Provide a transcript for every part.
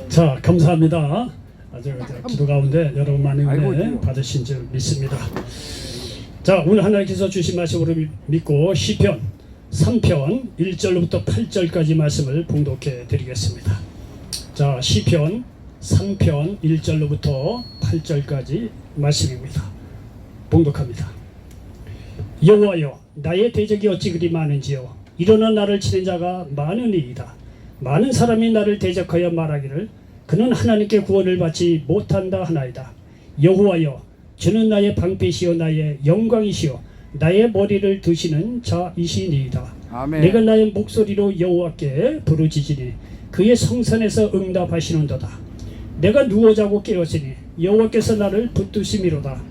자, 감사합니다. 아주 기도 가운데 여러분 많은 은혜 받으신 줄 믿습니다. 자, 오늘 하나님께서 주신 말씀으로 믿고 시편 3편 1절부터 8절까지 말씀을 봉독해 드리겠습니다. 자, 시편 3편 1절로부터 8절까지 말씀입니다. 봉독합니다. 여호와여, 나의 대적이 어찌 그리 많은지요. 일어나 나를 치는 자가 많으니이다. 많은 사람이 나를 대적하여 말하기를 그는 하나님께 구원을 받지 못한다 하나이다. 여호와여, 주는 나의 방패시요 나의 영광이시요 나의 머리를 드시는 자이시니이다. 아멘. 내가 나의 목소리로 여호와께 부르짖으니 그의 성산에서 응답하시는도다. 내가 누워 자고 깨었으니 여호와께서 나를 붙드심이로다.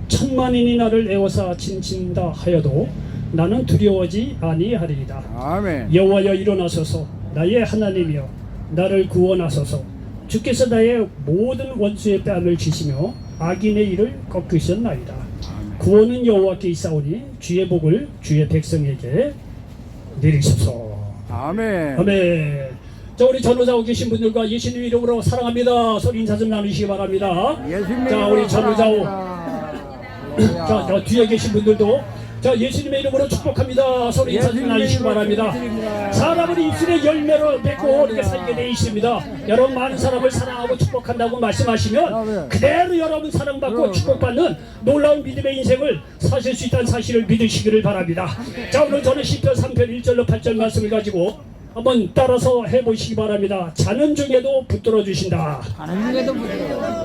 천만인이 나를 에워싸 친친다 하여도 나는 두려워하지 아니하리이다. 아멘. 여호와여, 일어나소서. 나의 하나님이여, 나를 구원하소서. 주께서 나의 모든 원수의 뺨을 치시며 악인의 일을 꺾으셨나이다. 구원은 여호와께 있사오니 주의 복을 주의 백성에게 내리소서. 아멘. 아멘. 자, 우리 전우자고 계신 분들과 예수님 이름으로 사랑합니다 소리 인사 좀 나누시기 바랍니다. 자, 우리 전우자고 자, 뒤에 계신 분들도 자, 예수님의 이름으로 축복합니다 소리 인사 좀 나누시기 바랍니다. 사람을 입술의 열매로 맺고 이렇게 살게 되어 있습니다. 여러분, 많은 사람을 사랑하고 축복한다고 말씀하시면 그대로 여러분 사랑받고 축복받는 놀라운 믿음의 인생을 사실 수 있다는 사실을 믿으시기를 바랍니다. 자, 오늘 저는 시편 3편 1절로 8절 말씀을 가지고 한번 따라서 해보시기 바랍니다. 자는 중에도 붙들어 주신다. 자는 중에도 붙들어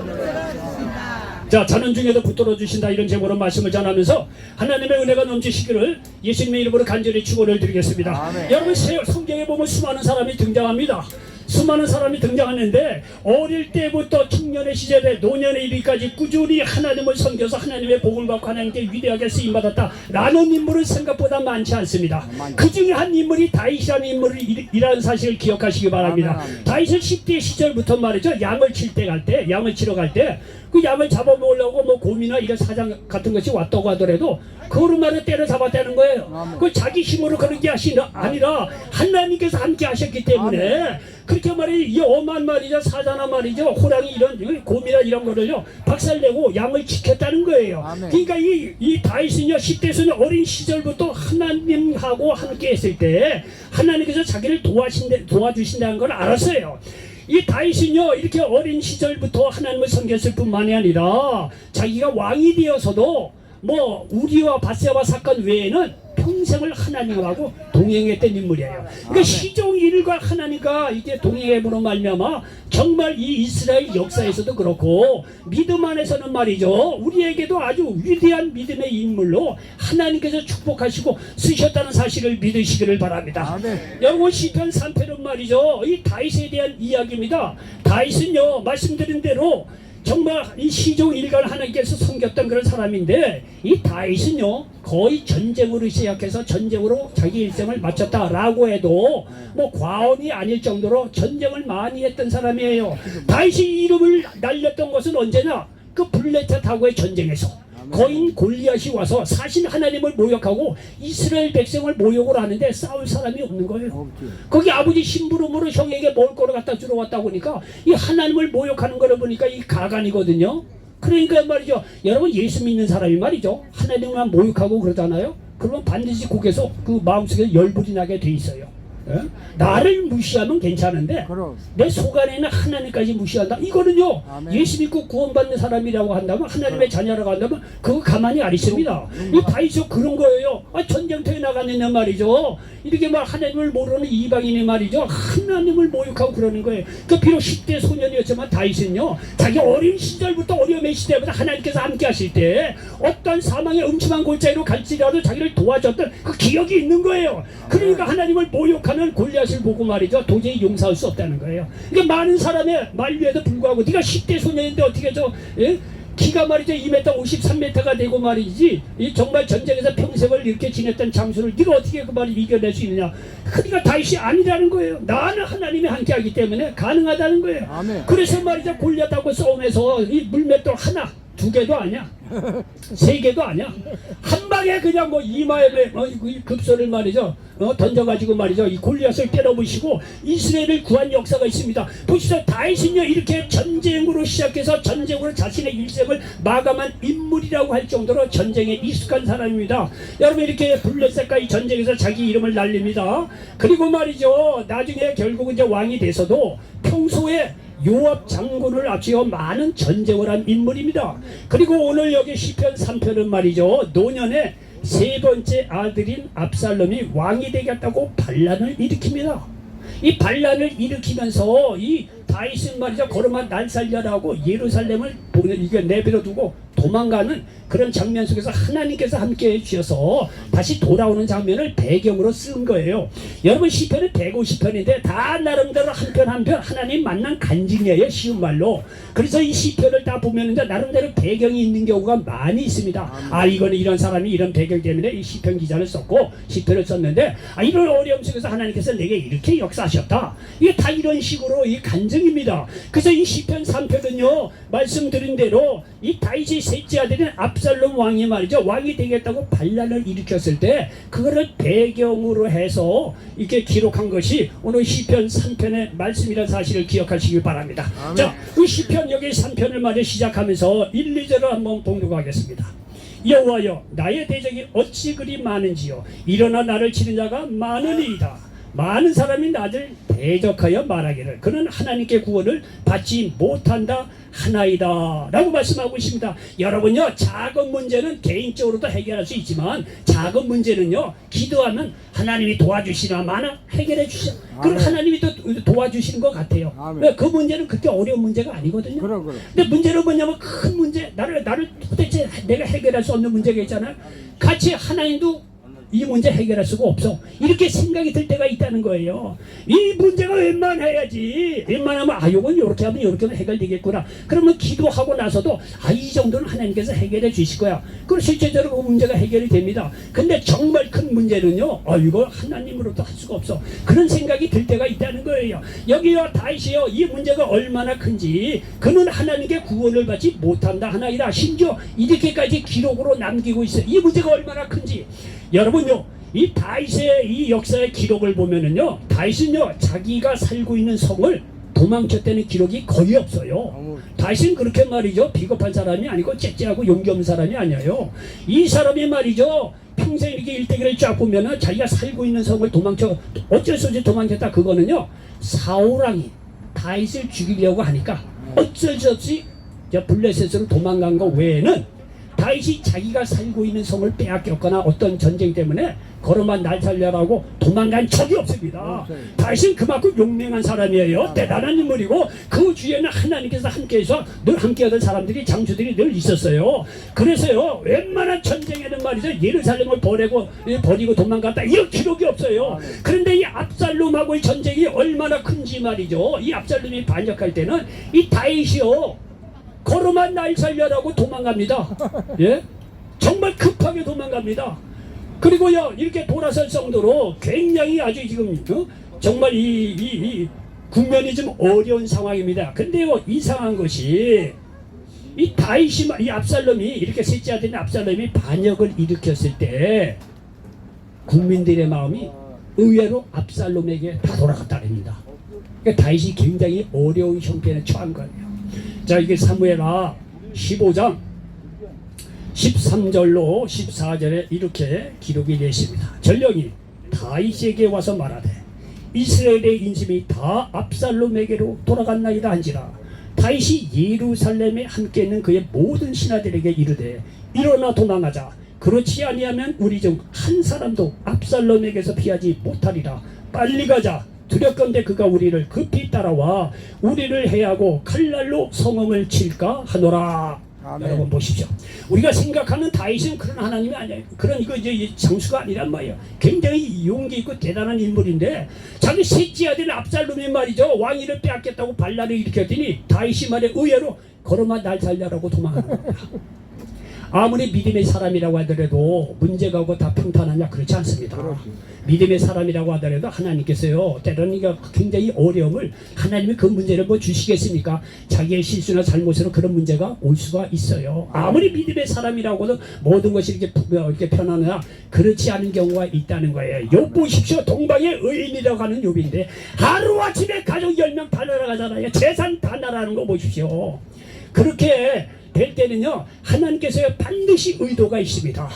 주신다. 자, 자는 중에도 붙들어 주신다, 이런 제목으로 말씀을 전하면서 하나님의 은혜가 넘치시기를 예수님의 이름으로 간절히 축원을 드리겠습니다. 아멘. 여러분, 성경에 보면 수많은 사람이 등장합니다. 수많은 사람이 등장하는데 어릴 때부터 청년의 시절에 노년의 이르기까지 꾸준히 하나님을 섬겨서 하나님의 복을 받고 하나님께 위대하게 쓰임받았다 라는 인물은 생각보다 많지 않습니다. 그 중에 한 인물이 다윗이라는 인물이라는 사실을 기억하시기 바랍니다. 다윗은 10대 시절부터 말이죠, 양을 치러 갈 때 그 양을 잡아먹으려고 뭐 곰이나 이런 사장 같은 것이 왔다고 하더라도 그로만을 때려잡았다는 거예요. 그 자기 힘으로 그런 게 아니라 하나님께서 함께 하셨기 때문에 그렇게 말이죠, 이 엄한 말이죠, 사자나 말이죠, 호랑이 이런 곰이나 이런 거를요 박살내고 양을 지켰다는 거예요. 그러니까 이 다윗은요 10대에서는 어린 시절부터 하나님하고 함께 했을 때 하나님께서 자기를 도와주신다는 걸 알았어요. 이 다윗은요 이렇게 어린 시절부터 하나님을 섬겼을 뿐만이 아니라 자기가 왕이 되어서도 뭐 우리와 밧세바 사건 외에는 평생을 하나님하고 동행했던 인물이에요. 그러니까 시종 일과 하나님과 이게 동행함으로 말미암아 정말 이 이스라엘 역사에서도 그렇고 믿음 안에서는 말이죠, 우리에게도 아주 위대한 믿음의 인물로 하나님께서 축복하시고 쓰셨다는 사실을 믿으시기를 바랍니다. 여러분, 시편 3편은 말이죠, 이 다윗에 대한 이야기입니다. 다윗은요 말씀드린 대로 정말 이 시종 일가를 하나님께서 섬겼던 그런 사람인데, 이 다윗은요 거의 전쟁으로 시작해서 전쟁으로 자기 일생을 마쳤다라고 해도 뭐 과언이 아닐 정도로 전쟁을 많이 했던 사람이에요. 다윗이 이름을 날렸던 것은 언제나 그 블레셋하고의 전쟁에서 거인 골리앗이 와서 사실 하나님을 모욕하고 이스라엘 백성을 모욕을 하는데 싸울 사람이 없는 거예요. 거기 아버지 심부름으로 형에게 먹을 거를 갖다 주러 왔다 보니까 이 하나님을 모욕하는 거를 보니까 이 가관이거든요. 그러니까 말이죠, 여러분, 예수 믿는 사람이 말이죠 하나님만 모욕하고 그러잖아요. 그러면 반드시 거기서 그 마음속에 열불이 나게 돼 있어요. 예? 나를 무시하면 괜찮은데 내 속안에는 하나님까지 무시한다, 이거는요 예수 믿고 구원받는 사람이라고 한다면, 하나님의 자녀라고 한다면 그거 가만히 안 있습니다. 이 다윗이 그런 거예요. 전쟁터에 나갔느냐 말이죠, 이렇게 막 하나님을 모르는 이방인이 말이죠 하나님을 모욕하고 그러는 거예요. 그 비록 10대 소년이었지만 다윗은요 자기 어린 시절부터 어려움의 시대부터 하나님께서 함께 하실 때 어떤 사망의 음침한 골짜기로 갈지라도 자기를 도와줬던 그 기억이 있는 거예요. 그러니까 하나님을 모욕하는 골리앗을 보고 말이죠 도저히 용서할 수 없다는 거예요. 그러니까 많은 사람의 만류에도 불구하고 네가 10대 소년인데 어떻게 키가 말이죠 2m 53m가 되고 말이지 정말 전쟁에서 평생을 이렇게 지냈던 장수를 네가 어떻게 그 말을 이겨낼 수 있느냐. 그러니까 다윗이 아니라는 거예요. 나는 하나님이 함께 하기 때문에 가능하다는 거예요. 아멘. 그래서 말이죠 골리앗하고 싸움에서 이 물맷돌 하나 두 개도 아니야, 세 개도 아니야, 한 땅에 그냥 뭐 이마에 급소를 말이죠 던져가지고 말이죠 이 골리앗을 때려부시고 이스라엘을 구한 역사가 있습니다. 보시죠. 다윗은요 이렇게 전쟁으로 시작해서 전쟁으로 자신의 일생을 마감한 인물이라고 할 정도로 전쟁에 익숙한 사람입니다. 여러분 이렇게 블레셋과의 전쟁에서 자기 이름을 날립니다. 그리고 말이죠 나중에 결국 이제 왕이 돼서도 평소에 요압 장군을 앞세워 많은 전쟁을 한 인물입니다. 그리고 오늘 여기 시편 3편은 말이죠 노년에 세 번째 아들인 압살롬이 왕이 되겠다고 반란을 일으킵니다. 이 반란을 일으키면서 이 다윗은 말이죠 걸음아 날 살려라고 예루살렘을 이게 내버려 두고 도망가는 그런 장면 속에서 하나님께서 함께 해주셔서 다시 돌아오는 장면을 배경으로 쓴 거예요. 여러분 시편은 150편인데 다 나름대로 한 편 한 편 하나님 만난 간증이에요. 쉬운 말로. 그래서 이 시편을 다 보면 이제 나름대로 배경이 있는 경우가 많이 있습니다. 아 이거는 이런 사람이 이런 배경 때문에 이 시편 기자를 썼고 시편을 썼는데 아 이런 어려움 속에서 하나님께서 내게 이렇게 역사하셨다. 이게 다 이런 식으로 이 간증입니다. 그래서 이 시편 3편은요 말씀드린 대로 이 다윗의 셋째 아들인 압살롬 왕이 말이죠 왕이 되겠다고 반란을 일으켰을 때 그거를 배경으로 해서 이렇게 기록한 것이 오늘 시편 3편의 말씀이라는 사실을 기억하시기 바랍니다. 아멘. 자, 그 시편 여기 3편을 말이 시작하면서 1, 2절을 한번 봉독하겠습니다. 여호와여 나의 대적이 어찌 그리 많은지요 일어나 나를 치는 자가 많으니이다. 많은 사람이 나를 대적하여 말하기를 그는 하나님께 구원을 받지 못한다 하나이다 라고 말씀하고 있습니다. 여러분요 작은 문제는 개인적으로도 해결할 수 있지만 작은 문제는요 기도하면 하나님이 도와주시나 마나 해결해 주시죠. 그럼 하나님이 또 도와주시는 것 같아요. 그 문제는 그렇게 어려운 문제가 아니거든요. 근데 문제는 뭐냐면 큰 문제 나를 도대체 내가 해결할 수 없는 문제가 있잖아요. 같이 하나님도 이 문제 해결할 수가 없어. 이렇게 생각이 들 때가 있다는 거예요. 이 문제가 웬만해야지. 웬만하면 아 요건 요렇게 하면 요렇게 하면 해결되겠구나. 그러면 기도하고 나서도 아 이 정도는 하나님께서 해결해 주실 거야. 그럼 실제적으로 그 문제가 해결이 됩니다. 근데 정말 큰 문제는요 아 이거 하나님으로도 할 수가 없어. 그런 생각이 들 때가 있다는 거예요. 여기와 다윗이요 이 문제가 얼마나 큰지 그는 하나님께 구원을 받지 못한다 하나이다. 심지어 이렇게까지 기록으로 남기고 있어요. 이 문제가 얼마나 큰지. 여러분요 이 다윗의 이 역사의 기록을 보면은요 다윗은요 자기가 살고 있는 성을 도망쳤다는 기록이 거의 없어요. 다윗은 그렇게 말이죠 비겁한 사람이 아니고 째째하고 용기 없는 사람이 아니에요. 이 사람이 말이죠 평생 이렇게 일대기를 쫙 보면은 자기가 살고 있는 성을 도망쳐 어쩔 수 없이 도망쳤다. 그거는요 사울왕이 다윗을 죽이려고 하니까 어쩔 수 없이 블레셋으로 도망간 거 외에는 다윗이 자기가 살고 있는 성을 빼앗겼거나 어떤 전쟁 때문에 걸어만 날 살려라고 도망간 적이 없습니다. 다윗은 그만큼 용맹한 사람이에요. 대단한 인물이고 그 주위에는 하나님께서 함께해서 늘 함께하던 사람들이 장수들이 늘 있었어요. 그래서요 웬만한 전쟁에는 말이죠 예루살렘을 버리고 도망갔다 이런 기록이 없어요. 그런데 이 압살롬하고의 전쟁이 얼마나 큰지 말이죠 이 압살롬이 반역할 때는 이 다윗이요 걸어만 날 살려라고 도망갑니다. 예? 정말 급하게 도망갑니다. 그리고요 이렇게 돌아설 정도로 굉장히 아주 지금 정말 이 국면이 좀 어려운 상황입니다. 근데요 이상한 것이 이 다윗이 이 압살롬이 이렇게 셋째 아들인 압살롬이 반역을 일으켰을 때 국민들의 마음이 의외로 압살롬에게 다 돌아갔다랍니다. 그러니까 다윗이 굉장히 어려운 형편에 처한 거예요. 자 이게 사무엘하 15장 13절로 14절에 이렇게 기록이 되십니다. 전령이 다윗에게 와서 말하되 이스라엘의 인심이 다 압살롬에게로 돌아갔나이다 한지라 다윗이 예루살렘에 함께 있는 그의 모든 신하들에게 이르되 일어나 도망하자. 그렇지 아니하면 우리 중 한 사람도 압살롬에게서 피하지 못하리라. 빨리 가자. 두렵건대 그가 우리를 급히 따라와 우리를 해하고 칼날로 성읍을 칠까 하노라. 아멘. 여러분 보십시오. 우리가 생각하는 다윗은 그런 하나님이 아니에요. 그런 이거 이제 장수가 아니란 말이에요. 굉장히 용기 있고 대단한 인물인데 자기 셋째 아들 압살롬이 말이죠 왕위를 빼앗겠다고 반란을 일으켰더니 다윗이 말에 의외로 걸어만 날 살려라고 도망하는 겁니다. 아무리 믿음의 사람이라고 하더라도 문제가 오고 다 평탄하냐? 그렇지 않습니다. 그렇지. 믿음의 사람이라고 하더라도 하나님께서요 때로는 이게 굉장히 어려움을 하나님이 그 문제를 뭐 주시겠습니까? 자기의 실수나 잘못으로 그런 문제가 올 수가 있어요. 아무리 믿음의 사람이라고도 모든 것이 이렇게 편하느냐? 그렇지 않은 경우가 있다는 거예요. 욥 보십시오. 동방의 의인이라고 하는 욥인데 하루아침에 가족 10명 다 날아가잖아요. 재산 다 날아가는 거 보십시오. 그렇게 될 때는요 하나님께서 반드시 의도가 있습니다.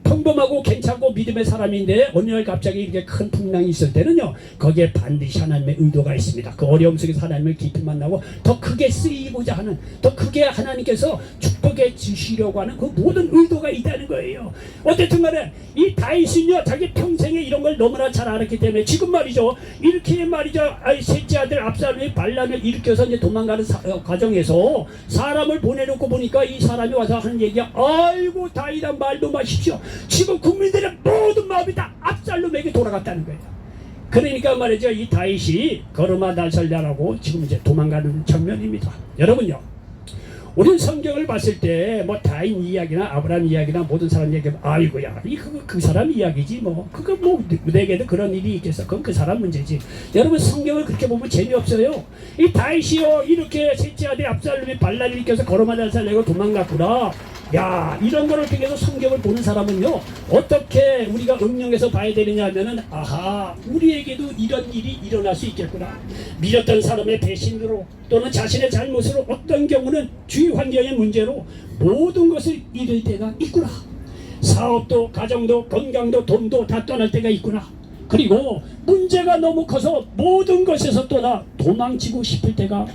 평범하고 괜찮고 믿음의 사람인데 어느 날 갑자기 이렇게 큰 풍랑이 있을 때는요 거기에 반드시 하나님의 의도가 있습니다. 그 어려움 속에서 하나님을 깊이 만나고 더 크게 쓰이고자 하는, 더 크게 하나님께서 축복해 주시려고 하는 그 모든 의도가 있다는 거예요. 어쨌든 간에 이 다윗은요 자기 평생에 이런 걸 너무나 잘 알았기 때문에 지금 말이죠 이렇게 말이죠 셋째 아들 압살롬이 반란을 일으켜서 이제 도망가는 과정에서 사람을 보내놓고 보니까 이 사람이 와서 하는 얘기가 아이고 다윗아 말도 마십시오. 지금 국민들의 모든 마음이 다 압살롬에게 돌아갔다는 거예요. 그러니까 말이죠 이 다윗이 걸음아 날 살려라고 지금 이제 도망가는 장면입니다. 여러분요 우리는 성경을 봤을 때 뭐 다윗 이야기나 아브라함 이야기나 모든 사람 얘기 아이고야 그 사람 이야기지 뭐 그거 뭐 내게도 그런 일이 있겠어. 그건 그 사람 문제지. 여러분 성경을 그렇게 보면 재미없어요. 이 다윗이요 이렇게 셋째 아들 압살롬이 반란을 일으켜서 걸음아 날 살려고 도망갔구나. 야 이런 거를 통해서 성경을 보는 사람은요 어떻게 우리가 응용해서 봐야 되느냐 하면은 아하 우리에게도 이런 일이 일어날 수 있겠구나. 믿었던 사람의 배신으로 또는 자신의 잘못으로 어떤 경우는 주위 환경의 문제로 모든 것을 잃을 때가 있구나. 사업도 가정도 건강도 돈도 다 떠날 때가 있구나. 그리고 문제가 너무 커서 모든 것에서 떠나 도망치고 싶을 때가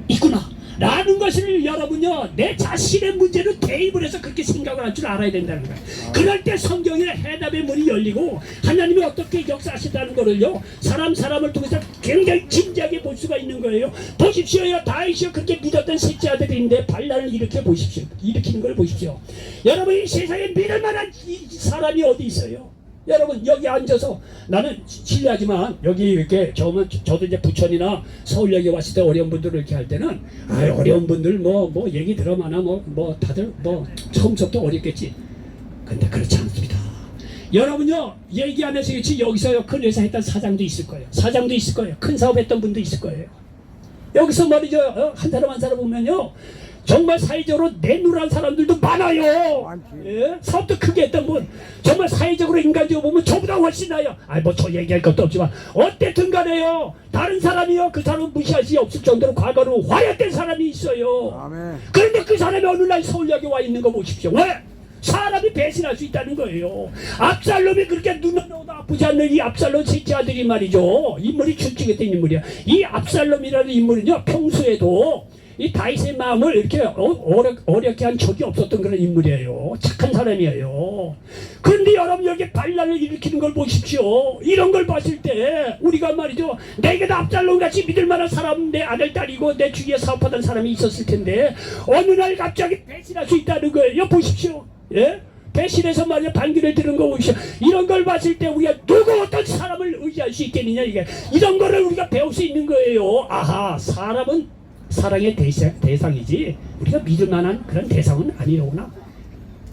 있구나 라는 것을 여러분요 내 자신의 문제를 대입을 해서 그렇게 생각을 할 줄 알아야 된다는 거예요. 그럴 때 성경의 해답의 문이 열리고 하나님이 어떻게 역사하신다는 것을요 사람을 통해서 굉장히 진지하게 볼 수가 있는 거예요. 보십시오요 다윗이요 그렇게 믿었던 셋째 아들인데 반란을 일으키는 걸 보십시오. 여러분 이 세상에 믿을 만한 이 사람이 어디 있어요? 여러분 여기 앉아서 나는 실례하지만 여기 이렇게 저도 이제 부천이나 서울역에 왔을 때 어려운 분들을 이렇게 할 때는 어려운 분들 뭐 얘기 들어마나 뭐 다들 뭐 처음부터 어렵겠지. 근데 그렇지 않습니다. 여러분요 얘기 안 해서 그렇지 여기서 큰 회사 했던 사장도 있을 거예요. 사장도 있을 거예요. 큰 사업 했던 분도 있을 거예요. 여기서 말이죠 한 사람 보면요 정말 사회적으로 내놓으란 사람들도 많아요. 예? 사업도 크게 했던 분 정말 사회적으로 인간적으로 보면 저보다 훨씬 나아요. 뭐 저 얘기할 것도 없지만 어쨌든 간에요 다른 사람이요 그 사람은 무시할 수 없을 정도로 과거로 화려된 사람이 있어요. 아멘. 그런데 그 사람이 어느 날 서울역에 와 있는 거 보십시오. 왜? 사람이 배신할 수 있다는 거예요. 압살롬이 그렇게 눈으로도 아프지 않는 이 압살롬 셋째 아들이 말이죠 인물이 출중했던 인물이야. 이 압살롬이라는 인물은요 평소에도 이 다윗의 마음을 이렇게 어렵게 한 적이 없었던 그런 인물이에요. 착한 사람이에요. 그런데 여러분 여기 반란을 일으키는 걸 보십시오. 이런 걸 봤을 때 우리가 말이죠 내게도 압살롬같이 믿을 만한 사람 내 아들 딸이고 내 주위에 사업하던 사람이 있었을 텐데 어느 날 갑자기 배신할 수 있다는 거예요. 보십시오. 예? 배신해서 말이야 반기를 들은 거 보십시오. 이런 걸 봤을 때 우리가 누구 어떤 사람을 의지할 수 있겠느냐 이게 이런 거를 우리가 배울 수 있는 거예요. 아하 사람은 사랑의 대상이지 우리가 믿을 만한 그런 대상은 아니로구나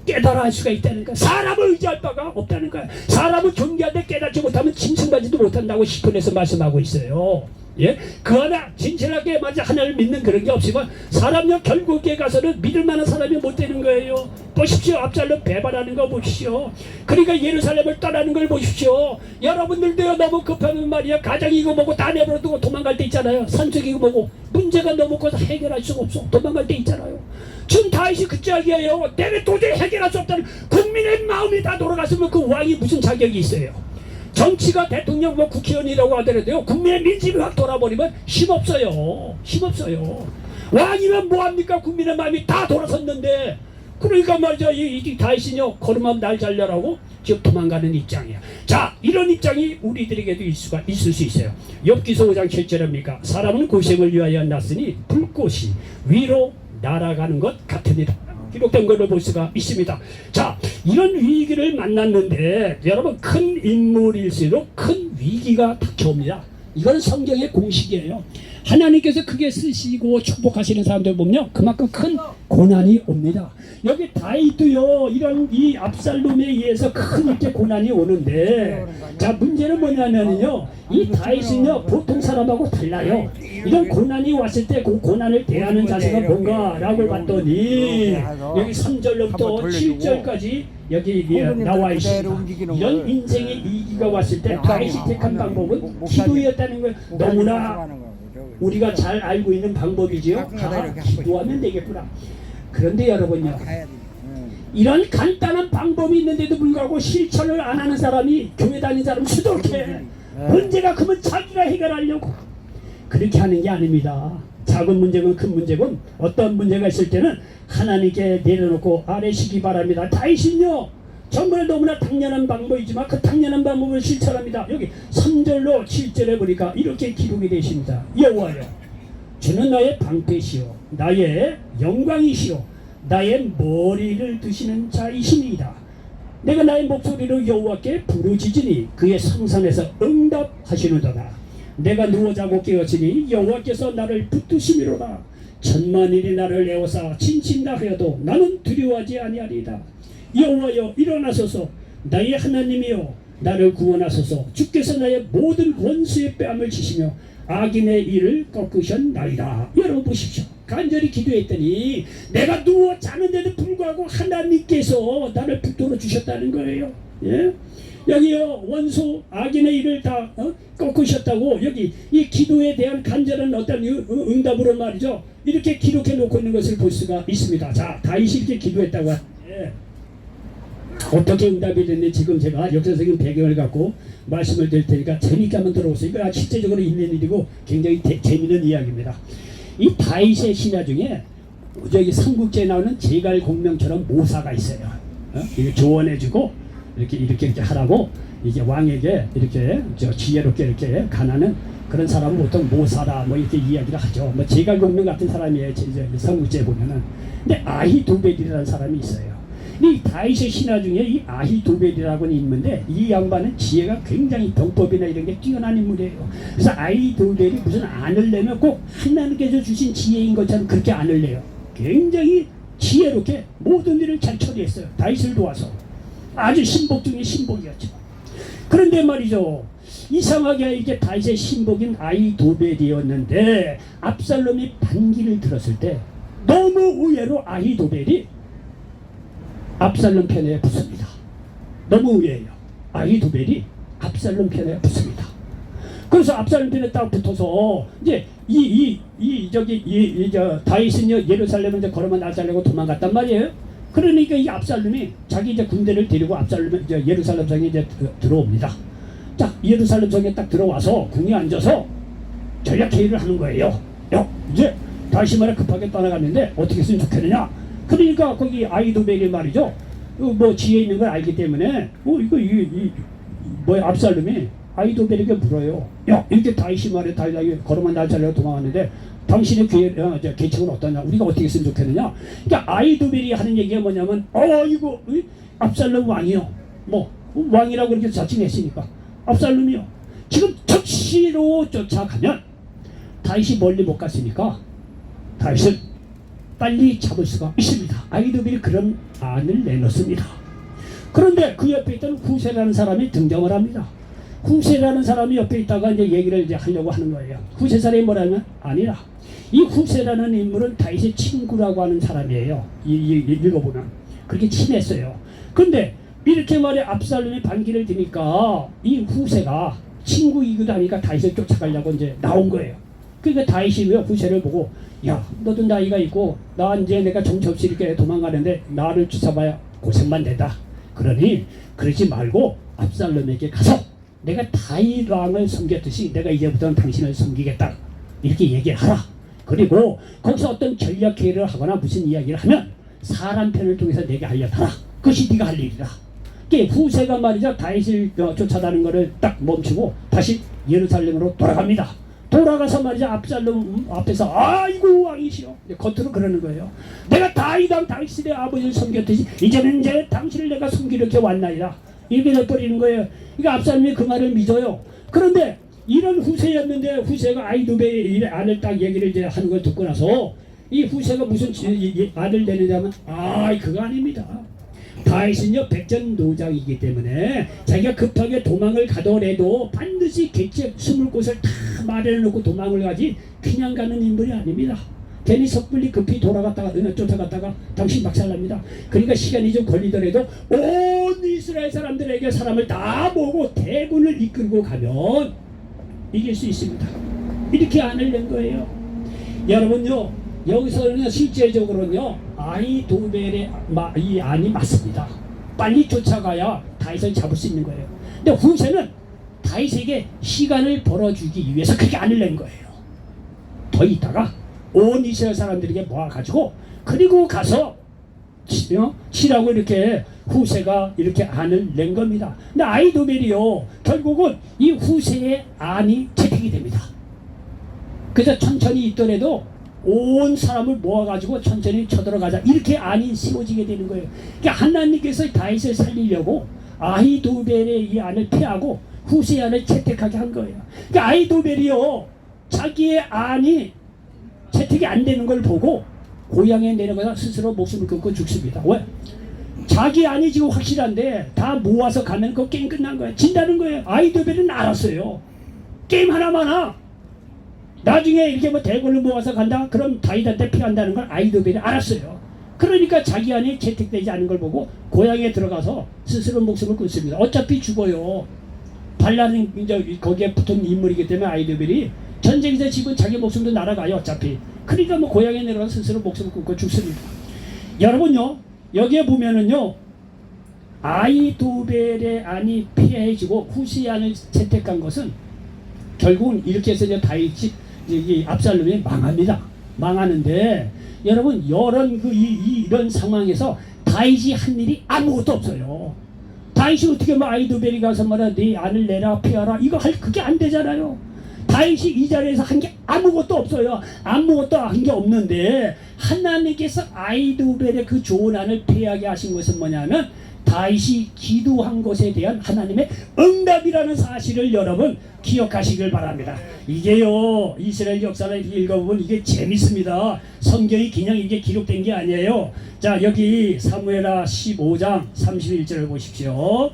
깨달아 할 수가 있다는 거야. 사람을 의지할 바가 없다는 거야. 사람을 존귀한데 깨닫지 못하면 짐승가지도 못한다고 시편에서 말씀하고 있어요. 예? 그 하나 진실하게 맞아 하나를 믿는 그런 게 없으면 사람요 결국에 가서는 믿을 만한 사람이 못 되는 거예요. 보십시오. 압살롬 배반하는 거 보십시오. 그러니까 예루살렘을 떠나는 걸 보십시오. 여러분들도요 너무 급하면 말이야 가정이고 뭐고 다 내버려두고 도망갈 때 있잖아요. 산속이고 뭐고 문제가 너무 커서 해결할 수가 없어 도망갈 때 있잖아요. 지금 다윗이 그 짝이에요. 내가 도저히 해결할 수 없다는 국민의 마음이 다 돌아갔으면 그 왕이 무슨 자격이 있어요. 정치가 대통령 뭐 국회의원이라고 하더라도요 국민의 민심이 확 돌아버리면 힘없어요. 힘없어요. 왕이면 뭐합니까? 국민의 마음이 다 돌아섰는데 그러니까 말이죠 이 다윗이요 걸음하면 날 살려라고 지금 도망가는 입장이야. 자 이런 입장이 우리들에게도 있을 수 있어요. 욥기서 5장 7절입니까? 사람은 고생을 위하여 났으니 불꽃이 위로 날아가는 것 같으니라. 기록된 것을 볼 수가 있습니다. 자, 이런 위기를 만났는데 여러분 큰 인물일수록 큰 위기가 닥쳐옵니다. 이건 성경의 공식이에요. 하나님께서 크게 쓰시고 축복하시는 사람들 보면 그만큼 큰 고난이 옵니다. 여기 다윗도요 이런 이 압살롬에 의해서 큰 이렇게 고난이 오는데, 자 문제는 뭐냐면요, 이 다윗은요 보통 사람하고 달라요. 이런 고난이 왔을 때 그 고난을 대하는 자세가 뭔가라고 봤더니 여기 3절부터 7절까지 여기 나와 있습니다. 이런 인생의 위기가 왔을 때 다윗이 택한 방법은 기도였다는 거예요. 너무나 우리가 잘 알고 있는 방법이지요. 기도하면 되겠구나. 그런데 여러분요, 이런 간단한 방법이 있는데도 불구하고 실천을 안 하는 사람이, 교회 다니는 사람 수두룩해. 문제가 크면 자기가 해결하려고 그렇게 하는 게 아닙니다. 작은 문제건 큰 문제건 어떤 문제가 있을 때는 하나님께 내려놓고 아뢰시기 바랍니다. 다윗은요 정말 너무나 당연한 방법이지만 그 당연한 방법을 실천합니다. 여기 3절로 7절에 보니까 이렇게 기록이 되십니다. 여호와여, 주는 나의 방패시오 나의 영광이시오 나의 머리를 드시는 자이시니이다. 내가 나의 목소리로 여호와께 부르짖으니 그의 성산에서 응답하시는도다. 내가 누워 자고 깨어지니 여호와께서 나를 붙드심이로다. 천만일이 나를 에워싸 친친다 하여도 나는 두려워하지 아니하리이다. 여호와여, 일어나소서. 나의 하나님이여, 나를 구원하소서. 주께서 나의 모든 원수의 뺨을 치시며 악인의 일을 꺾으셨나이다. 여러분 보십시오. 간절히 기도했더니 내가 누워 자는데도 불구하고 하나님께서 나를 붙들어 주셨다는 거예요. 예? 여기요 원수 악인의 일을 다 꺾으셨다고, 여기 이 기도에 대한 간절한 어떤 응답으로 말이죠, 이렇게 기록해 놓고 있는 것을 볼 수가 있습니다. 자, 다윗이 이렇게 기도했다고 하는데 어떻게 응답이 됐는지 지금 제가 역사적인 배경을 갖고 말씀을 드릴 테니까 재미있게 한번 들어보세요. 이거 실제적으로 있는 일이고 굉장히 재미있는 이야기입니다. 이 다윗의 신하 중에 여기 삼국지에 나오는 제갈공명처럼 모사가 있어요. 이게 조언해주고 이렇게 하라고 이게 왕에게 이렇게 지혜롭게 이렇게 가난한 그런 사람은 보통 모사라 뭐 이렇게 이야기를 하죠. 뭐 제갈공명 같은 사람이에요. 삼국지에 보면은. 근데 아히도벨이라는 사람이 있어요. 이 다윗의 신하 중에 이 아히도벨이라고는 있는데 이 양반은 지혜가 굉장히 병법이나 이런 게 뛰어난 인물이에요. 그래서 아히도벨이 무슨 안을 내면 꼭 하나님께서 주신 지혜인 것처럼 그렇게 안을 내요. 굉장히 지혜롭게 모든 일을 잘 처리했어요. 다윗을 도와서. 아주 신복 중에 신복이었죠. 그런데 말이죠, 이상하게 이게 다윗의 신복인 아히도벨이었는데 압살롬이 반기를 들었을 때 너무 의외로 아히도벨이 압살롬 편에 붙습니다. 너무 의외예요. 아히도벨이 압살롬 편에 붙습니다. 그래서 압살롬 편에 딱 붙어서 이제 다윗은요 예루살렘을 이제 걸어만 나자려고 도망갔단 말이에요. 그러니까 이 압살롬이 자기 이제 군대를 데리고 압살롬이 이제 예루살렘 성에 이제 들어옵니다. 딱 예루살렘 성에 딱 들어와서 궁에 앉아서 전략 회의를 하는 거예요. 이제 다시 말해 급하게 떠나갔는데 어떻게 했으면 좋겠느냐. 그러니까 거기 아히도벨이 말이죠. 뭐 지혜 있는 걸 알기 때문에 압살롬이 아히도벨에게 물어요. 야, 이렇게 다윗이 말해 다윗이 걸어만 날 자려고 도망갔는데 당신의 계책은 어떠냐? 우리가 어떻게 했으면 좋겠느냐? 그러니까 아히도벨이 하는 얘기가 뭐냐면 이거 압살롬 왕이요. 뭐 왕이라고 이렇게 자칭했으니까 압살롬이요. 지금 적시로 쫓아가면 다윗이 멀리 못 갔으니까 다윗을 빨리 잡을 수가 있습니다. 아히도벨이 그런 안을 내놓습니다. 그런데 그 옆에 있던 후세라는 사람이 등장을 합니다. 후세라는 사람이 옆에 있다가 이제 얘기를 이제 하려고 하는 거예요. 후세 사람이 뭐라면 아니라 이 후세라는 인물은 다윗의 친구라고 하는 사람이에요. 읽어보면 그렇게 친했어요. 그런데 이렇게 말해 압살롬이 반기를 드니까 이 후세가 친구이기도 하니까 다윗을 쫓아가려고 이제 나온 거예요. 그러니까 다윗이 후세를 보고 야, 너도 나이가 있고 나 이제 내가 정처없이 이렇게 도망가는데 나를 쫓아봐야 고생만 된다. 그러니 그러지 말고 압살롬에게 가서 내가 다윗 왕을 섬겼듯이 내가 이제부터는 당신을 섬기겠다. 이렇게 얘기하라. 그리고 거기서 어떤 전략 회의를 하거나 무슨 이야기를 하면 사람 편을 통해서 내게 알려달라. 그것이 네가 할 일이다. 후세가 말이죠. 다윗을 쫓아다는 것을 딱 멈추고 다시 예루살렘으로 돌아갑니다. 돌아가서 말이죠. 압살롬 앞에서 아이고 왕이시여. 겉으로 그러는 거예요. 내가 다윗 왕 다윗의 아버지를 섬겼듯이 이제는 이제 당신을 내가 섬기려 이렇게 왔나이다. 이렇게 돼버리는 거예요. 그러니까 압살롬이 그 말을 믿어요. 그런데 이런 후세였는데 후세가 아히도베의 아들 딱 얘기를 이제 하는 걸 듣고 나서 이 후세가 무슨 아들 내느냐면 그거 아닙니다. 다윗은요 백전노장이기 때문에 자기가 급하게 도망을 가더라도 반드시 객지 숨을 곳을 다 마련해 놓고 도망을 가지 그냥 가는 인물이 아닙니다. 괜히 섣불리 급히 돌아갔다가 쫓아갔다가 당신 박살납니다. 그러니까 시간이 좀 걸리더라도 온 이스라엘 사람들에게 사람을 다 모으고 대군을 이끌고 가면 이길 수 있습니다. 이렇게 안을 낸 거예요. 여러분요 여기서는 실제적으로는요 아히도벨의 이 안이 맞습니다. 빨리 쫓아가야 다윗을 잡을 수 있는 거예요. 근데 후세는 다윗에게 시간을 벌어주기 위해서 그렇게 안을 낸 거예요. 더 있다가 온 이스라엘 사람들에게 모아가지고 그리고 가서 치라고 이렇게 후세가 이렇게 안을 낸 겁니다. 근데 아히도벨이요 결국은 이 후세의 안이 채택이 됩니다. 그래서 천천히 있더라도 온 사람을 모아가지고 천천히 쳐들어가자 이렇게 안이 세워지게 되는 거예요. 그러니까 하나님께서 다윗을 살리려고 아히도벨의 이 안을 피하고 후세의 안을 채택하게 한 거예요. 그러니까 아히도벨이요 자기의 안이 채택이 안 되는 걸 보고 고향에 내려가서 스스로 목숨을 끊고 죽습니다. 왜? 자기 안이 지금 확실한데 다 모아서 가면 그 게임 끝난 거예요. 진다는 거예요. 아히도벨은 알았어요. 게임 하나만 나중에 이렇게 뭐 대군을 모아서 간다? 그럼 다윗한테 피한다는 걸 아히도벨이 알았어요. 그러니까 자기 안에 채택되지 않은 걸 보고 고향에 들어가서 스스로 목숨을 끊습니다. 어차피 죽어요. 반란은 이제 거기에 붙은 인물이기 때문에 아히도벨이 전쟁에서 지금 자기 목숨도 날아가요 어차피. 그러니까 뭐 고향에 내려가서 스스로 목숨을 끊고 죽습니다. 여러분요 여기에 보면은요 아히도벨의 안이 피해지고 후시의 안을 채택한 것은 결국은 이렇게 해서 이제 다윗이 이 압살롬이 망합니다. 망하는데 여러분 이런 상황에서 다윗이 한 일이 아무것도 없어요. 다윗이 어떻게 뭐 아히도벨이 가서 말아 네 안을 내라 피하라 이거 그게 안 되잖아요. 다윗이 이 자리에서 한 게 아무것도 없어요. 아무것도 한 게 없는데 하나님께서 아히도벨의 그 좋은 안을 피하게 하신 것은 뭐냐면 다윗이 기도한 것에 대한 하나님의 응답이라는 사실을 여러분 기억하시길 바랍니다. 이게요 이스라엘 역사를 읽어보면 이게 재밌습니다. 성경이 그냥 이게 기록된 게 아니에요. 자 여기 사무엘하 15장 31절을 보십시오.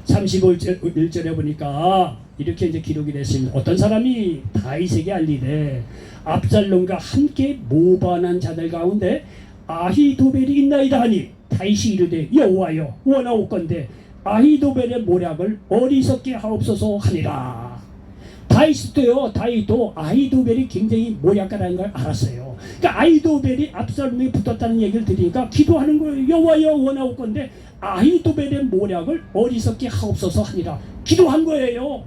31절에 보니까 이렇게 이제 기록이 됐습니다. 어떤 사람이 다윗에게 알리되 압살롬과 함께 모반한 자들 가운데 아히도벨이 있나이다 하니 다윗이 이르되 여호와여 원하옵건대 아히도벨의 모략을 어리석게 하옵소서 하니라. 다윗도 아히도벨이 굉장히 모략가라는 걸 알았어요. 그러니까 아히도벨이 압살롬에 붙었다는 얘기를 들으니까 기도하는 거예요. 여호와여 원하옵건대 아히도벨의 모략을 어리석게 하옵소서 하니라. 기도한 거예요.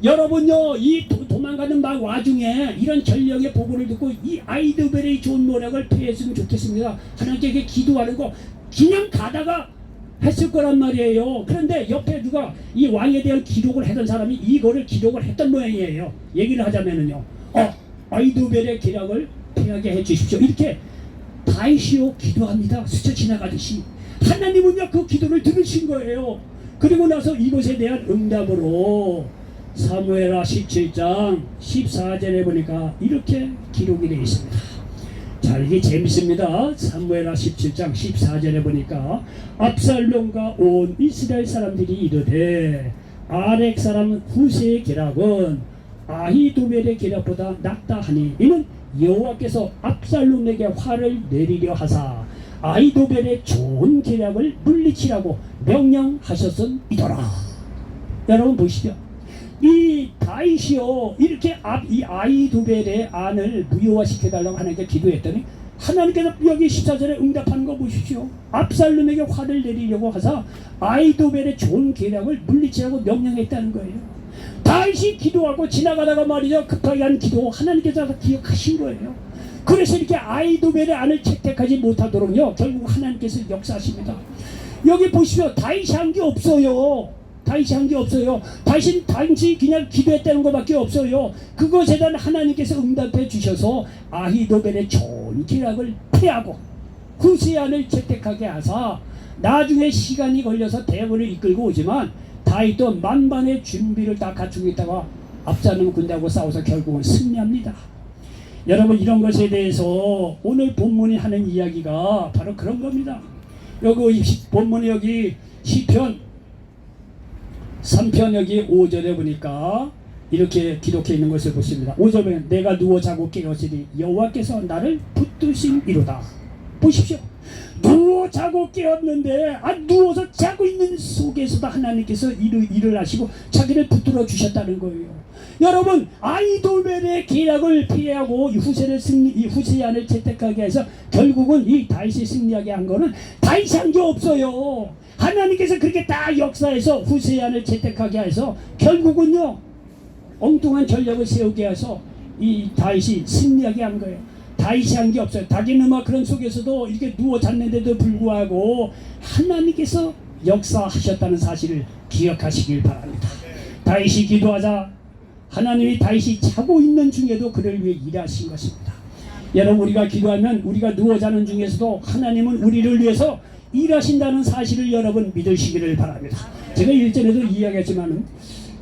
여러분요 이 도망가는 막 와중에 이런 전령의 보고를 듣고 이 아히도벨의 좋은 모략을 피했으면 좋겠습니다. 하나님께 기도하는 거 그냥 가다가 했을 거란 말이에요. 그런데 옆에 누가 이 왕에 대한 기록을 했던 사람이 이거를 기록을 했던 모양이에요. 얘기를 하자면은요 아히도벨의 계략을 피하게 해주십시오. 이렇게 다윗이요 기도합니다. 스쳐 지나가듯이 하나님은요 그 기도를 들으신 거예요. 그리고 나서 이것에 대한 응답으로 사무엘하 17장 14절에 보니까 이렇게 기록이 되어 있습니다. 자 이게 재밌습니다. 사무엘하 17장 14절에 보니까 압살롬과 온 이스라엘 사람들이 이르되 아렉 사람 후세의 계략은 아히도벨의 계략보다 낫다 하니 이는 여호와께서 압살롬에게 화를 내리려 하사 아히도벨의 좋은 계략을 물리치라고 명령하셨음이더라. 여러분 보시죠. 이 다윗이요 이렇게 이 아히도벨의 안을 무효화시켜달라고 하나님께 기도했더니 하나님께서 여기 14절에 응답하는 거 보십시오. 압살롬에게 화를 내리려고 하사 아히도벨의 좋은 계략을 물리치라고 명령했다는 거예요. 다윗이 기도하고 지나가다가 말이죠 급하게 한 기도 하나님께서 기억하신 거예요. 그래서 이렇게 아히도벨의 안을 채택하지 못하도록요 결국 하나님께서 역사하십니다. 여기 보시면 다윗이 한 게 없어요. 다윗이 그냥 기도했다는 것밖에 없어요. 그것에 대한 하나님께서 응답해 주셔서 아히도벨의 좋은 계략을 피하고 후세의 안을 채택하게 하사 나중에 시간이 걸려서 대군을 이끌고 오지만 다윗도 만반의 준비를 다 갖추고 있다가 압살롬 군대하고 싸워서 결국은 승리합니다. 여러분, 이런 것에 대해서 오늘 본문이 하는 이야기가 바로 그런 겁니다. 여기 본문이 여기 시편 3편 여기 5절에 보니까 이렇게 기록해 있는 것을 보십니다. 5절에 내가 누워 자고 깨었으니 여호와께서 나를 붙드심이로다. 보십시오. 누워 자고 깨었는데 누워서 자고 있는 속에서도 하나님께서 일을 하시고 자기를 붙들어 주셨다는 거예요. 여러분, 아히도벨의 계략을 피하고 후세안을 채택하게 해서 결국은 이 다윗이 승리하게 한 거는 다윗이 한 게 없어요. 하나님께서 그렇게 다 역사해서 후세안을 채택하게 해서 결국은요 엉뚱한 전략을 세우게 해서 이 다윗이 승리하게 한 거예요. 다윗이 한 게 없어요. 자기는 그런 속에서도 이렇게 누워 잤는데도 불구하고 하나님께서 역사하셨다는 사실을 기억하시길 바랍니다. 다윗이 기도하자 하나님이 다윗이 자고 있는 중에도 그를 위해 일하신 것입니다. 여러분, 우리가 기도하면 우리가 누워 자는 중에서도 하나님은 우리를 위해서 일하신다는 사실을 여러분 믿으시기를 바랍니다. 제가 일전에도 이야기했지만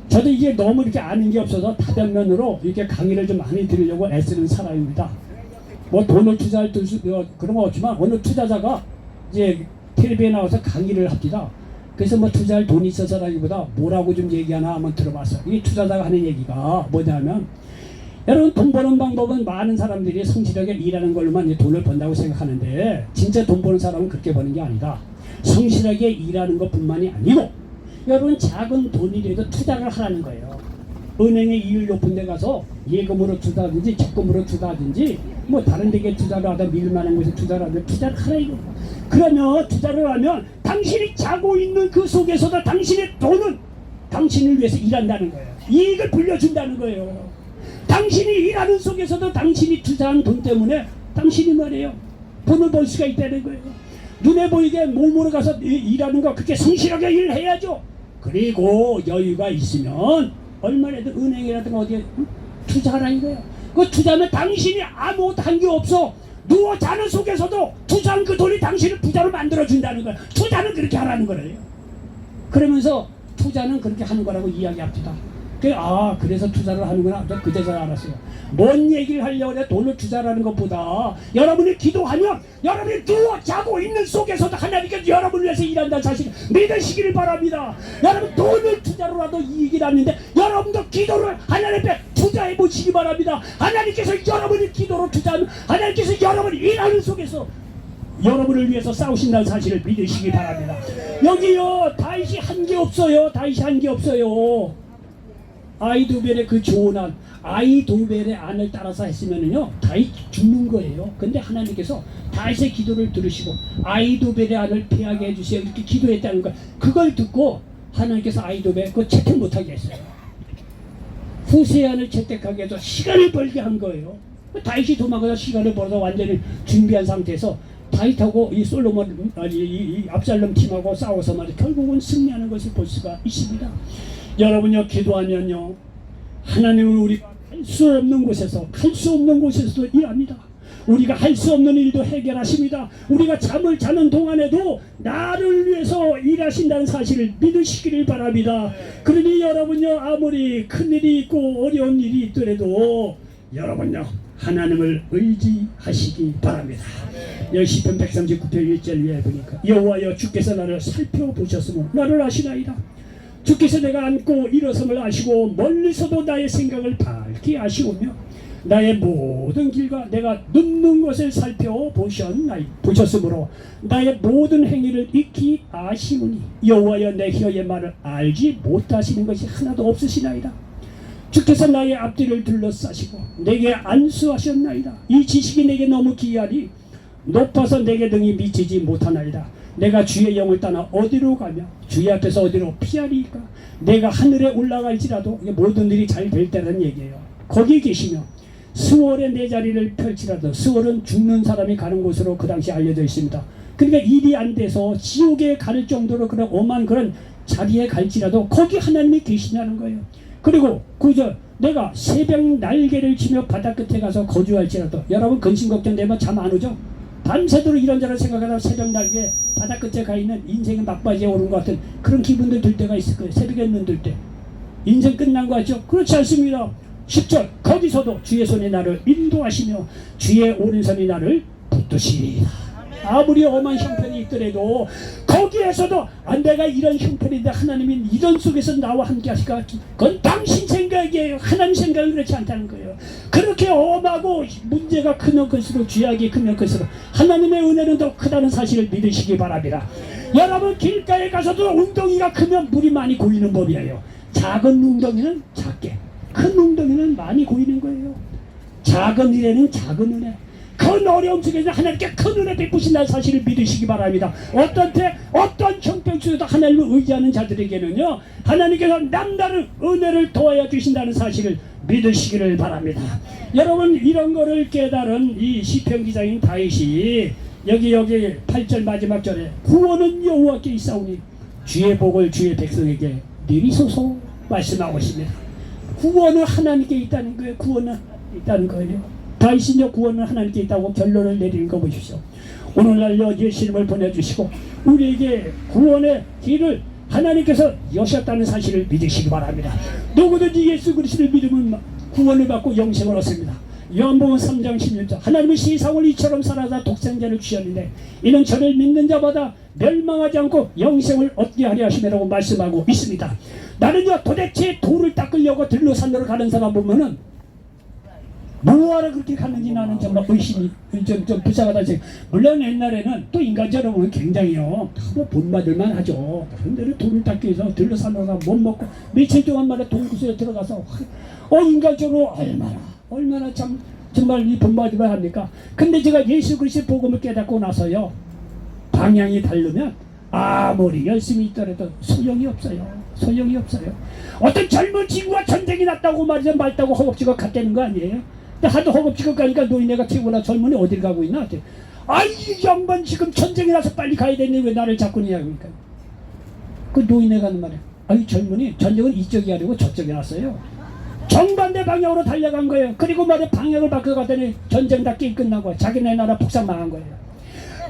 저도 이게 너무 이렇게 아는 게 없어서 다변면으로 이렇게 강의를 좀 많이 들으려고 애쓰는 사람입니다. 돈을 투자할 그런 거 없지만 어느 투자자가 이제 텔레비에 나와서 강의를 합니다. 그래서 투자할 돈이 있어서라기보다 뭐라고 좀 얘기하나 한번 들어봤어요. 이 투자자가 하는 얘기가 뭐냐면, 여러분, 돈 버는 방법은 많은 사람들이 성실하게 일하는 걸로만 돈을 번다고 생각하는데 진짜 돈 버는 사람은 그렇게 버는 게 아니다. 성실하게 일하는 것뿐만이 아니고 여러분, 작은 돈이라도 투자를 하라는 거예요. 은행에 이율 높은 데 가서 예금으로 투자하든지 적금으로 투자하든지 다른 데게 투자를 하다 밀만한 곳에 투자를 하든 투자를 하라 이거. 그러면 투자를 하면 당신이 자고 있는 그 속에서도 당신의 돈은 당신을 위해서 일한다는 거예요. 이익을 불려준다는 거예요. 당신이 일하는 속에서도 당신이 투자한 돈 때문에 당신이 말이에요 돈을 벌 수가 있다는 거예요. 눈에 보이게 몸으로 가서 일하는 거 그렇게 성실하게 일해야죠. 그리고 여유가 있으면 얼마라도 은행이라든가 어디에 투자하라 이거예요. 그 투자하면 당신이 아무것도 한 게 없어. 누워 자는 속에서도 투자한 그 돈이 당신을 부자로 만들어준다는 거예요. 투자는 그렇게 하라는 거예요. 그러면서 투자는 그렇게 하는 거라고 이야기합니다. 그래서 투자를 하는구나. 그제서야 알았어요. 뭔 얘기를 하려고 해. 돈을 투자라는 것보다 여러분이 기도하면 여러분이 누워 자고 있는 속에서도 하나님께서 여러분을 위해서 일한다는 사실을 믿으시기를 바랍니다. 여러분, 돈을 투자로라도 이익이 났는데 여러분도 기도를 하나님 앞에 투자해 보시기 바랍니다. 하나님께서 여러분이 기도로 투자하면 하나님께서 여러분이 일하는 속에서 여러분을 위해서 싸우신다는 사실을 믿으시기 바랍니다. 여기요, 다윗이 한 게 없어요. 다윗이 한 게 없어요. 아히도벨의 그 조언안, 아히도벨의 안을 따라서 했으면은요 다윗 죽는 거예요. 근데 하나님께서 다윗의 기도를 들으시고 아히도벨의 안을 피하게 해주세요 이렇게 기도했다는 거, 그걸 듣고 하나님께서 아히도벨 그거 채택 못하게 했어요. 후세안을 채택하게 해서 시간을 벌게 한 거예요. 다윗이 도망가서 시간을 벌어서 완전히 준비한 상태에서 다윗하고 이 솔로몬 이 압살롬 팀하고 싸워서 말이죠 결국은 승리하는 것을 볼 수가 있습니다. 여러분요, 기도하면요 하나님은 우리가 할 수 없는 곳에서 할 수 없는 곳에서도 일합니다. 우리가 할 수 없는 일도 해결하십니다. 우리가 잠을 자는 동안에도 나를 위해서 일하신다는 사실을 믿으시기를 바랍니다. 그러니 여러분요, 아무리 큰일이 있고 어려운 일이 있더라도 여러분요 하나님을 의지하시기 바랍니다. 여기 시편 139편 1절 위에 보니까 여호와여 주께서 나를 살펴보셨으면 나를 아시나이다. 주께서 내가 앉고 일어섬을 아시고 멀리서도 나의 생각을 밝게 아시오며 나의 모든 길과 내가 눕는 것을 살펴보셨으므로 나의 모든 행위를 익히 아시오니 여호와여 내 혀의 말을 알지 못하시는 것이 하나도 없으시나이다. 주께서 나의 앞뒤를 둘러싸시고 내게 안수하셨나이다. 이 지식이 내게 너무 귀하니 높아서 내게 등이 미치지 못하나이다. 내가 주의 영을 떠나 어디로 가며 주의 앞에서 어디로 피하리까? 내가 하늘에 올라갈지라도 모든 일이 잘 될 때라는 얘기예요. 거기 계시며 스월에 내 자리를 펼치라도, 스월은 죽는 사람이 가는 곳으로 그 당시 알려져 있습니다. 그러니까 일이 안 돼서 지옥에 갈 정도로 그런 엄한 그런 자리에 갈지라도 거기 하나님이 계시냐는 거예요. 그리고 그저 내가 새벽 날개를 치며 바다 끝에 가서 거주할지라도, 여러분 근심 걱정되면 잠 안 오죠? 밤새도록 이런저런 생각하다가 새벽 날개 바다 끝에 가 있는 인생의 막바지에 오른 것 같은 그런 기분들 들 때가 있을 거예요. 새벽에 눈 들 때. 인생 끝난 거 같죠? 그렇지 않습니다. 10절 거기서도 주의 손이 나를 인도하시며 주의 오른손이 나를 붙드시리이다. 아무리 엄한 형편이 있더라도 거기에서도 내가 이런 형편인데 하나님이 이런 속에서 나와 함께 하실까? 그건 당신 생각이에요. 하나님 생각은 그렇지 않다는 거예요. 그렇게 엄하고 문제가 크면 클수록 죄악이 크면 클수록 하나님의 은혜는 더 크다는 사실을 믿으시기 바랍니다. 여러분 길가에 가서도 웅덩이가 크면 물이 많이 고이는 법이에요. 작은 웅덩이는 작게, 큰 웅덩이는 많이 고이는 거예요. 작은 일에는 작은 은혜, 큰 어려움 속에서 하나님께 큰 은혜 베푸신다는 사실을 믿으시기 바랍니다. 어떤 형편 속에도 하나님을 의지하는 자들에게는요, 하나님께서 남다른 은혜를 도와야 주신다는 사실을 믿으시기를 바랍니다. 여러분 이런 거를 깨달은 이 시편 기자인 다윗이 여기 8절 마지막 절에 구원은 여호와께 있사오니 주의 복을 주의 백성에게 내리소서 말씀하고 있습니다. 구원은 하나님께 있다는 거예요. 구원은 있다는 거예요. 다윗이 구원은 하나님께 있다고 결론을 내리는 거 보십시오. 오늘날 예수님을 보내주시고 우리에게 구원의 길을 하나님께서 여셨다는 사실을 믿으시기 바랍니다. 누구든지 예수 그리스도를 믿으면 구원을 받고 영생을 얻습니다. 요한복음 3장 16절 하나님은 세상을 이처럼 사랑하사 독생자를 주셨는데 이는 저를 믿는 자마다 멸망하지 않고 영생을 얻게 하려 하심이라고 말씀하고 있습니다. 나는요 도대체 돌을 닦으려고 들로 산으로 가는 사람 보면은 뭐하러 그렇게 갔는지 나는 정말 의심이 좀 불쌍하다. 물론 옛날에는 또 인간적으로 보면 굉장히요 뭐 본받을만 하죠. 그런데 돌을 닦기 위해서 들로 산으로 가서 못 먹고 며칠 동안 말에 동구수에 들어가서 인간적으로 얼마나 참 정말 이 본받을만 합니까? 근데 제가 예수 그리스도의 복음을 깨닫고 나서요 방향이 다르면 아무리 열심히 있더라도 소용이 없어요. 어떤 젊은 친구가 전쟁이 났다고 말다고 허겁지겁 갔다는 거 아니에요? 근데 하도 허겁지겁 가니까 노인네가 태우나 젊은이 어딜 가고 있나? 이 양반 지금 전쟁이 나서 빨리 가야 되는데 왜 나를 자꾸 그러니까 그 노인네가 하는 말이에요. 젊은이 전쟁은 이쪽이 아니고 저쪽에 났어요. 정반대 방향으로 달려간 거예요. 그리고 방향을 바꿔갔더니 전쟁 다 게임 끝나고 자기네 나라 북상 망한 거예요.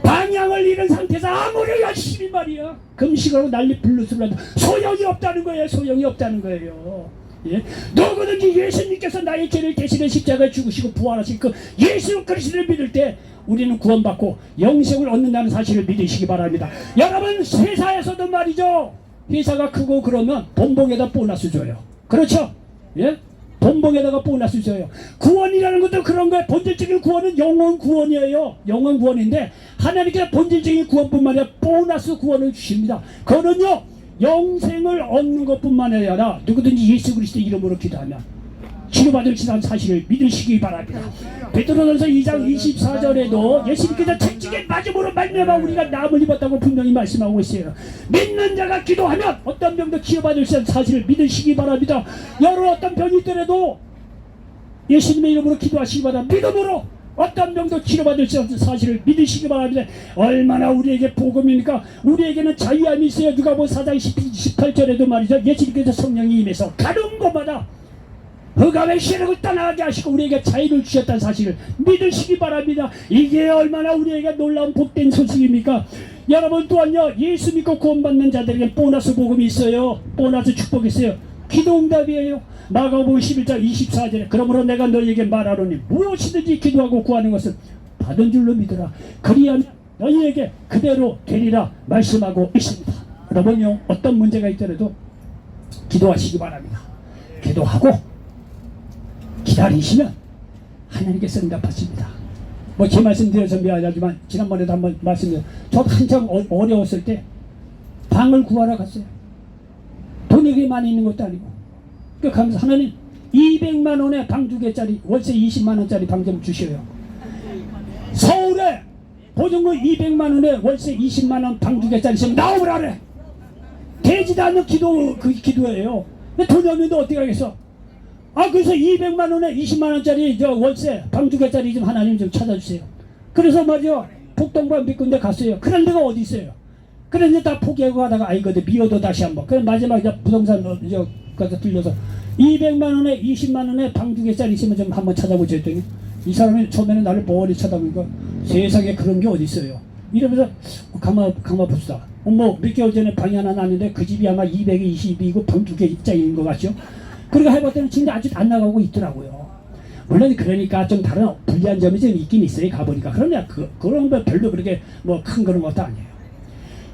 방향을 잃은 상태에서 아무리 열심히 말이야 금식하고 난리 불르스라도 소용이 없다는 거예요. 예? 누구든지 예수님께서 나의 죄를 대신해 십자가에 죽으시고 부활하신 그 예수 그리스도를 믿을 때 우리는 구원받고 영생을 얻는다는 사실을 믿으시기 바랍니다. 여러분 회사에서도 말이죠, 회사가 크고 그러면 본봉에다 보너스 줘요. 그렇죠? 예? 본봉에다가 보너스 줘요. 구원이라는 것도 그런 거예요. 본질적인 구원은 영원 구원이에요. 영원 구원인데 하나님께서 본질적인 구원뿐만 아니라 보너스 구원을 주십니다. 그거는요 영생을 얻는 것뿐만 아니라 누구든지 예수 그리스도 이름으로 기도하면 치료받을 지난 사실을 믿으시기 바랍니다. 베드로전서 2장 24절에도 예수님께서 채찍에 맞음으로 말미암아 우리가 남을 입었다고 분명히 말씀하고 있어요. 믿는 자가 기도하면 어떤 병도 치료받을 수 있는 사실을 믿으시기 바랍니다. 여러 어떤 병이 있더라도 예수님의 이름으로 기도하시기 바랍니다. 믿음으로 어떤 병도 치료받을 수 있는 사실을 믿으시기 바랍니다. 얼마나 우리에게 복음입니까? 우리에게는 자유함이 있어요. 누가복음 4장 18절에도 말이죠, 예수님께서 성령이 임해서 가는 곳마다 흑암의 세력을 떠나게 하시고 우리에게 자유를 주셨다는 사실을 믿으시기 바랍니다. 이게 얼마나 우리에게 놀라운 복된 소식입니까? 여러분 또한요 예수 믿고 구원받는 자들에게 보너스 복음이 있어요. 보너스 축복이 있어요. 기도응답이에요. 마가복음 11장 24절에 그러므로 내가 너희에게 말하노니 무엇이든지 기도하고 구하는 것은 받은 줄로 믿으라. 그리하면 너희에게 그대로 되리라 말씀하고 있습니다. 여러분요 어떤 문제가 있더라도 기도하시기 바랍니다. 기도하고 기다리시면 하나님께서 응답하십니다. 제 말씀 드려서 미안하지만 지난번에도 한번 말씀드렸어요. 저도 한참 어려웠을 때 방을 구하러 갔어요. 돈이 그렇게 많이 있는 것도 아니고 그 가면서 하나님 200만 원에 방 2개짜리 월세 20만 원짜리 방 좀 주셔요. 서울에 보증금 200만 원에 월세 20만 원 방 2개짜리 있으면 나오라 그래. 되지도 않는 기도예요. 근데 돈이 없는데 어떻게 하겠어? 그래서 200만 원에 20만 원짜리 월세 방 2개짜리 좀 하나님 좀 찾아주세요. 그래서 말이요 북동방 비꾼데 갔어요. 그런 데가 어디 있어요? 그런데 다 포기하고 가다가 이거들 미워도 다시 한번. 그래 마지막에 부동산 가서 들려서 200만 원에 20만 원에 방 2개짜리 있으면 좀 한번 찾아보자 했더니 이 사람이 처음에는 나를 머리 쳐다보니까 세상에 그런 게 어디 있어요? 이러면서 가만 봅시다. 뭐 몇 개월 전에 방이 하나 났는데 그 집이 아마 222이고 방 2개 입장인 것 같죠. 그리고 해봤더니 진짜 아직 안 나가고 있더라고요. 물론 그러니까 좀 다른 불리한 점이 좀 있긴 있어요. 가보니까. 그러냐 그런 거 별로 그렇게 뭐 큰 그런 것도 아니에요.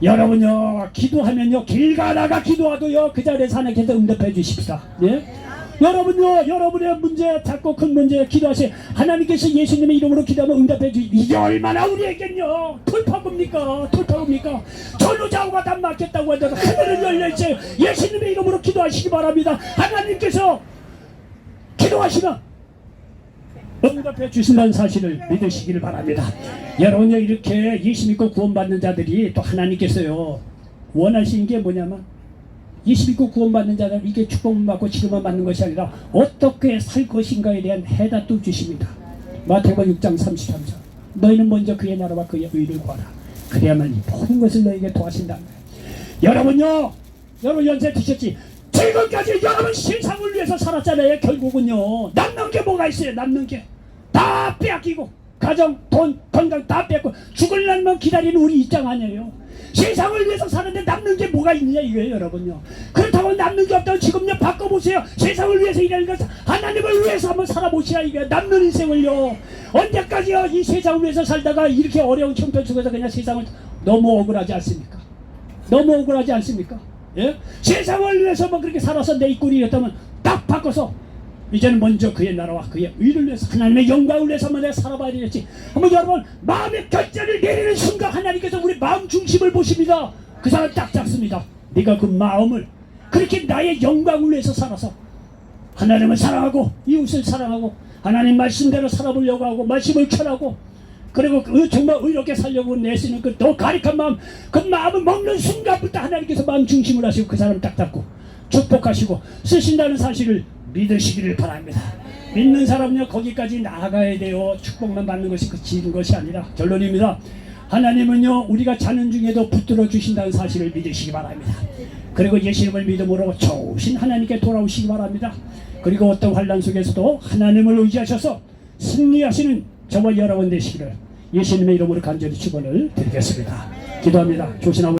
여러분요, 기도하면요, 길 가다가 기도하도요, 그 자리에서 하나님께서 응답해 주십시다. 예? 여러분요, 여러분의 문제, 작고 큰 문제 기도하세요. 하나님께서 예수님의 이름으로 기도하면 응답해 주십시다. 이게 얼마나 우리에겐요, 돌파구입니까? 돌파구입니까? 전우좌우가 다 막혔다고 하더라도 하늘은 열려있어요. 예수님의 이름으로 기도하시기 바랍니다. 하나님께서 기도하시면 응답해 주신다는 사실을 믿으시기를 바랍니다. 여러분요, 이렇게 예수 믿고 구원받는 자들이 또 하나님께서요 원하시는 게 뭐냐면 예수 믿고 구원받는 자들 이게 축복만 받고 치료만 받는 것이 아니라 어떻게 살 것인가에 대한 해답도 주십니다. 마태복음 6장 33절 너희는 먼저 그의 나라와 그의 의를 구하라. 그래야만 이 모든 것을 너희에게 도와신다. 여러분요, 여러분 연세 드셨지? 지금까지 여러분 세상을 위해서 살았잖아요. 결국은요 남는 게 뭐가 있어요? 남는 게 다 빼앗기고 가정, 돈, 건강 다 뺏고 죽을 날만 기다리는 우리 입장 아니에요. 세상을 위해서 사는데 남는 게 뭐가 있느냐 이거예요. 여러분요, 그렇다고 남는 게 없다고 지금요 바꿔보세요. 세상을 위해서 일하는 것은 하나님을 위해서 한번 살아보시라 이거예요. 남는 인생을요 언제까지요 이 세상을 위해서 살다가 이렇게 어려운 형편 속에서 그냥 세상을 너무 억울하지 않습니까? 너무 억울하지 않습니까? 예? 세상을 위해서 뭐 그렇게 살아서 내 꼴이었다면 딱 바꿔서 이제는 먼저 그의 나라와 그의 의를 위해서 하나님의 영광을 위해서만 내가 살아봐야 되겠지. 한번 여러분 마음의 결정을 내리는 순간 하나님께서 우리 마음 중심을 보십니다. 그 사람 딱 잡습니다. 네가 그 마음을 그렇게 나의 영광을 위해서 살아서 하나님을 사랑하고 이웃을 사랑하고 하나님 말씀대로 살아보려고 하고 말씀을 전하고 그리고 정말 의롭게 살려고 내쓰는 그 더 가득한 마음, 그 마음을 먹는 순간부터 하나님께서 마음 중심을 하시고 그 사람 딱 잡고 축복하시고 쓰신다는 사실을 믿으시기를 바랍니다. 믿는 사람은요 거기까지 나아가야 돼요. 축복만 받는 것이 그치는 것이 아니라. 결론입니다. 하나님은요 우리가 자는 중에도 붙들어 주신다는 사실을 믿으시기 바랍니다. 그리고 예수님을 믿음으로 좋으신 하나님께 돌아오시기 바랍니다. 그리고 어떤 환난 속에서도 하나님을 의지하셔서 승리하시는 저와 여러분 되시기를 예수님의 이름으로 간절히 축원을 드리겠습니다. 기도합니다. 조신하고